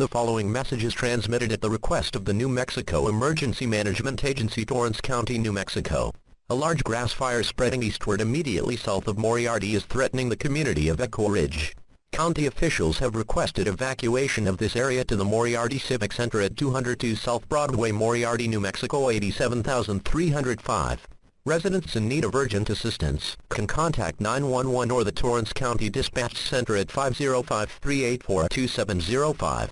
The following message is transmitted at the request of the New Mexico Emergency Management Agency, Torrance County, New Mexico. A large grass fire spreading eastward immediately south of Moriarty is threatening the community of Echo Ridge. County officials have requested evacuation of this area to the Moriarty Civic Center at 202 South Broadway, Moriarty, New Mexico 87305. Residents in need of urgent assistance can contact 911 or the Torrance County Dispatch Center at 505-384-2705.